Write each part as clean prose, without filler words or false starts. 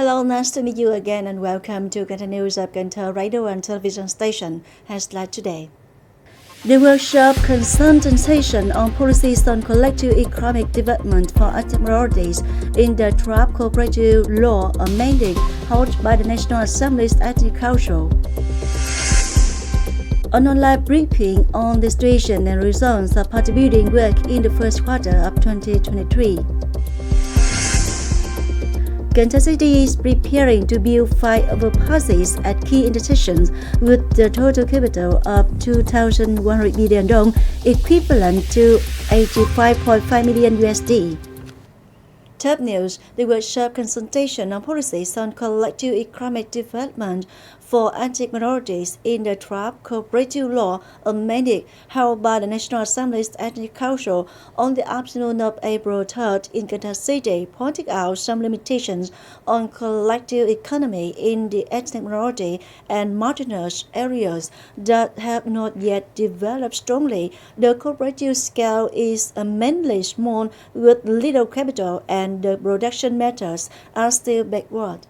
Hello, nice to meet you again and welcome to Content News of Cần Thơ Radio and Television Station Highlight today. The workshop Consultation on Policies on Collective Economic Development for Ethnic Minorities in the Draft Cooperative Law amended held by the National Assembly's Ethnic Council. An online briefing on the situation and results of party building work in the first quarter of 2023. Cần Thơ City is preparing to build 5 overpasses at key intersections with the total capital of 2,100 billion dong, equivalent to 85.5 million USD. Top news: the workshop Consultation on Policies on Collective Economic Development for Ethnic Minorities in the Draft Cooperative Law amended held by the National Assembly's Ethnic Council on the afternoon of April 3rd in Cần Thơ City pointed out some limitations on collective economy in the ethnic minority and marginalized areas that have not yet developed strongly. The cooperative scale is immensely small with little capital and the production methods are still backward.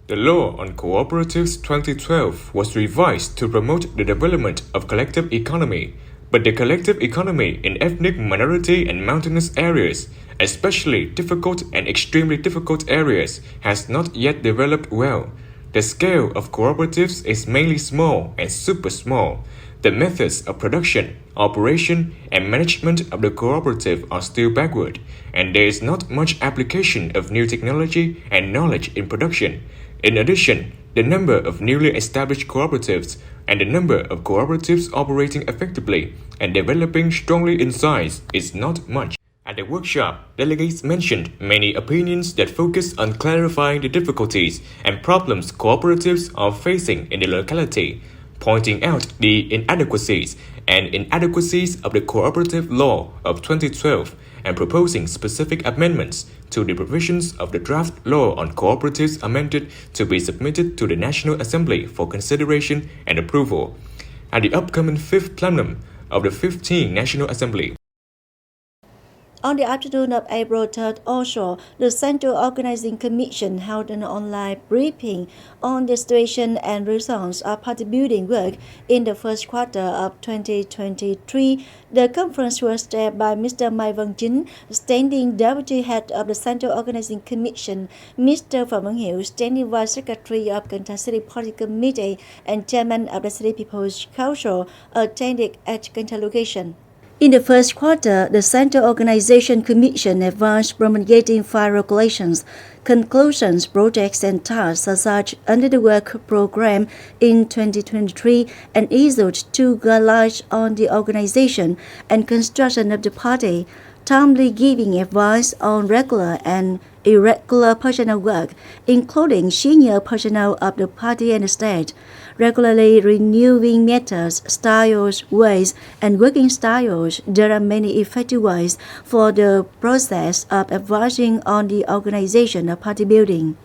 The Law on Cooperatives 2012 was revised to promote the development of collective economy, but the collective economy in ethnic minority and mountainous areas, especially difficult and extremely difficult areas, has not yet developed well. The scale of cooperatives is mainly small and super small. The methods of production, operation, and management of the cooperative are still backward, and there is not much application of new technology and knowledge in production. In addition, the number of newly established cooperatives and the number of cooperatives operating effectively and developing strongly in size is not much. At the workshop, delegates mentioned many opinions that focus on clarifying the difficulties and problems cooperatives are facing in the locality, pointing out the inadequacies of the Cooperative Law of 2012 and proposing specific amendments to the provisions of the draft law on cooperatives amended to be submitted to the National Assembly for consideration and approval at the upcoming 5th plenum of the 15th National Assembly. On the afternoon of April 3rd also, the Central Organizing Commission held an online briefing on the situation and results of party building work in the first quarter of 2023. The conference was chaired by Mr. Mai Chính, Standing Deputy Head of the Central Organizing Commission, Mr. Phạm Văn Hiểu, Standing Vice Secretary of Cần Thơ City Party Committee, and Chairman of the City People's Council, attended at Cần Thơ location. In the first quarter, the Central Organization Commission advanced promulgating 5 regulations, conclusions, projects, and tasks as such under the work program in 2023 and issued 2 guidelines on the organization and construction of the party, timely giving advice on regular and irregular personnel work, including senior personnel of the party and the state, regularly renewing methods, styles, ways, and working styles. There are many effective ways for the process of advising on the organization of party building.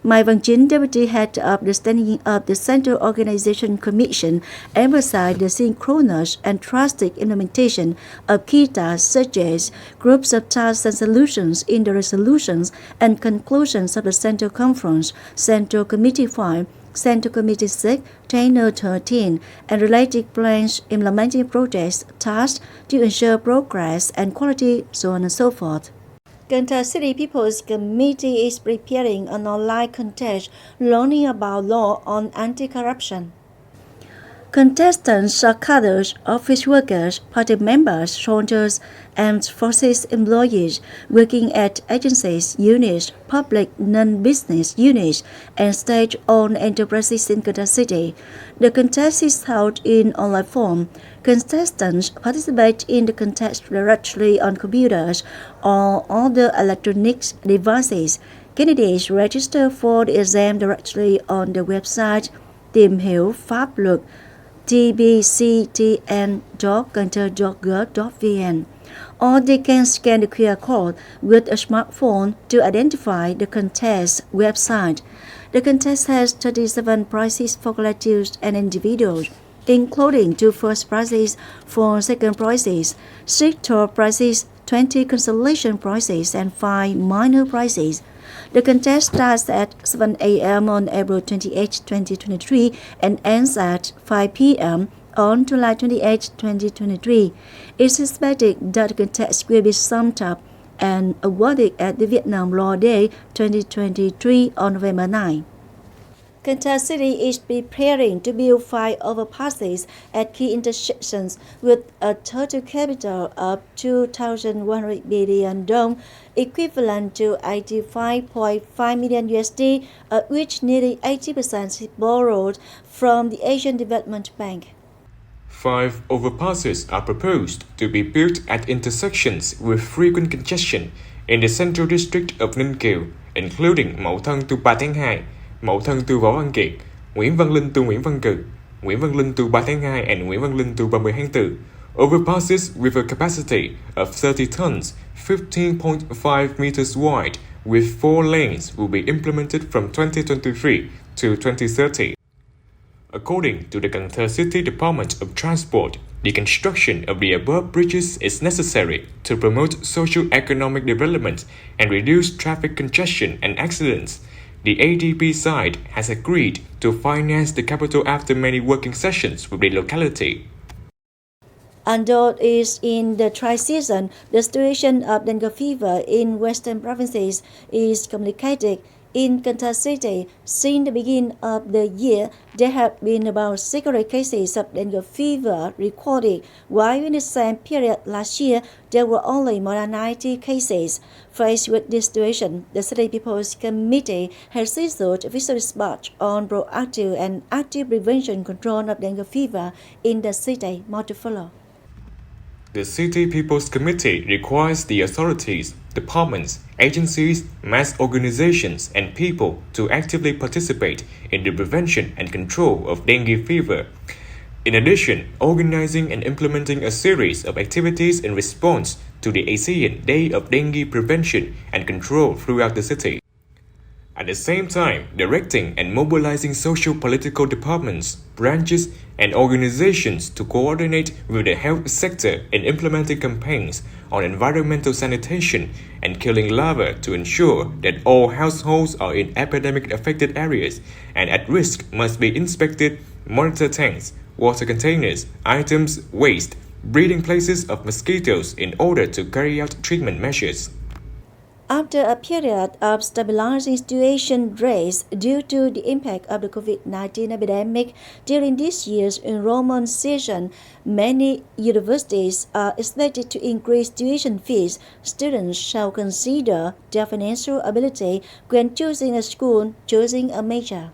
Mai Chính, Deputy Head of the Standing of the Central Organization Commission, emphasized the synchronous and trusted implementation of key tasks such as groups of tasks and solutions in the resolutions and conclusions of the Central Conference, Central Committee 5, Central Committee 6, Trainer 13, and related plans implementing projects, tasks to ensure progress and quality, so on and so forth. Cần Thơ City People's Committee is preparing an online contest learning about law on anti-corruption. Contestants are cadres, office workers, party members, soldiers, and forces employees working at agencies, units, public non-business units, and state-owned enterprises in Cần Thơ City. The contest is held in online form. Contestants participate in the contest directly on computers or other electronic devices. Candidates register for the exam directly on the website tìm hiểu pháp luật tbctn.cantho.gov.vn, or they can scan the QR code with a smartphone to identify the contest website. The contest has 37 prizes for collectives and individuals, including 2 first prizes, 4 second prizes, 6 third prizes, 20 consolation prizes, and 5 minor prizes. The contest starts at 7 a.m. on April 28, 2023 and ends at 5 p.m. on July 28, 2023. It's expected that the contest will be summed up and awarded at the Vietnam Law Day 2023 on November 9. Cần Thơ City is preparing to build 5 overpasses at key intersections with a total capital of 2,100 billion dong, equivalent to 85.5 million USD, of which nearly 80% is borrowed from the Asian Development Bank. 5 overpasses are proposed to be built at intersections with frequent congestion in the central district of Ninh Kiều, including Mậu Thân to 3 tháng 2, Mậu Thân to Võ Văn Kiệt, Nguyễn Văn Linh to Nguyễn Văn Cừ, Nguyễn Văn Linh to 3 tháng 2, and Nguyễn Văn Linh to 30 tháng 4. Overpasses with a capacity of 30 tons, 15.5 meters wide, with 4 lanes will be implemented from 2023 to 2030. According to the Cần Thơ City Department of Transport, the construction of the above bridges is necessary to promote socio-economic development and reduce traffic congestion and accidents. The ADB side has agreed to finance the capital after many working sessions with the locality. Although it is in the dry season, the situation of dengue fever in western provinces is complicated. In Cần Thơ City, since the beginning of the year, there have been about 600 cases of dengue fever recorded, while in the same period last year, there were only more than 90 cases. Faced with this situation, the City People's Committee has issued a visual dispatch on proactive and active prevention control of dengue fever in the city. More to follow. The City People's Committee requires the authorities, departments, agencies, mass organizations, and people to actively participate in the prevention and control of dengue fever. In addition, organizing and implementing a series of activities in response to the ASEAN Day of Dengue Prevention and Control throughout the city. At the same time, directing and mobilizing social-political departments, branches, and organizations to coordinate with the health sector in implementing campaigns on environmental sanitation and killing larvae to ensure that all households are in epidemic-affected areas and at risk must be inspected, monitor tanks, water containers, items, waste, breeding places of mosquitoes in order to carry out treatment measures. After a period of stabilizing situation raised due to the impact of the COVID-19 epidemic during this year's enrollment season, many universities are expected to increase tuition fees. Students shall consider their financial ability when choosing a school, choosing a major.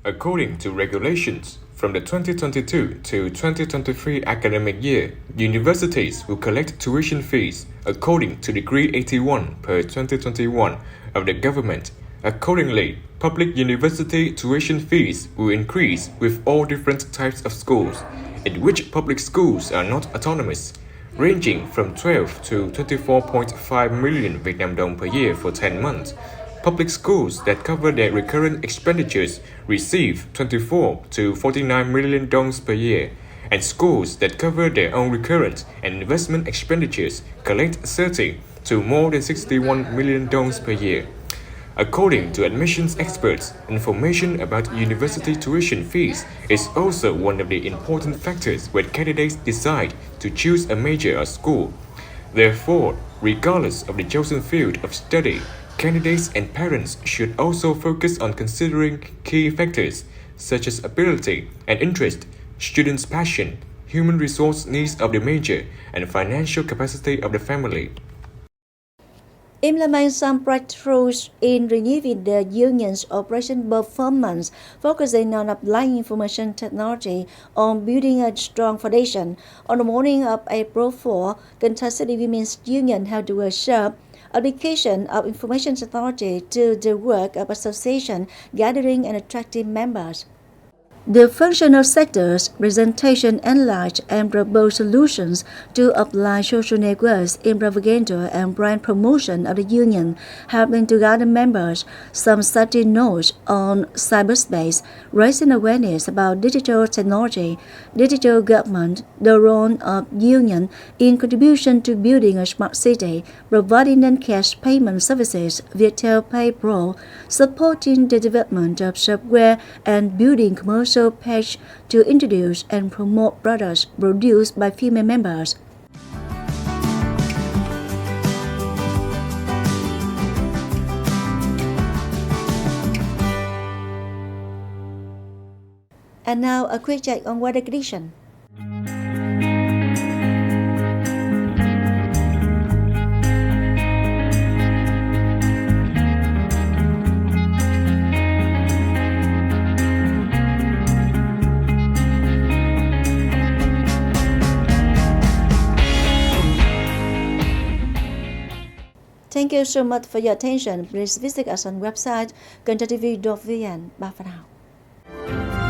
According to regulations, from the 2022 to 2023 academic year, universities will collect tuition fees according to Decree 81 per 2021 of the government. Accordingly, public university tuition fees will increase with all different types of schools, in which public schools are not autonomous, ranging from 12 to 24.5 million Vietnam dong per year for 10 months. Public schools that cover their recurrent expenditures receive 24 to 49 million dongs per year, and schools that cover their own recurrent and investment expenditures collect 30 to more than 61 million dongs per year. According to admissions experts, information about university tuition fees is also one of the important factors when candidates decide to choose a major or school. Therefore, regardless of the chosen field of study, candidates and parents should also focus on considering key factors such as ability and interest, students' passion, human resource needs of the major, and financial capacity of the family. Implement some breakthroughs in renewing the union's operation performance, focusing on applying information technology on building a strong foundation. On the morning of April 4, Cần Thơ City Women's Union held a workshop, application of information technology to the work of association, gathering and attracting members. The functional sectors, presentation, enlarge and propose solutions to apply social networks in propaganda and brand promotion of the union, helping to gather members. Some study notes on cyberspace, raising awareness about digital technology, digital government, the role of union in contribution to building a smart city, providing non-cash payment services, virtual payroll, supporting the development of software and building commercial page to introduce and promote products produced by female members. And now a quick check on weather condition. Thank you so much for your attention. Please visit us on website consultation.vn. Bye for now.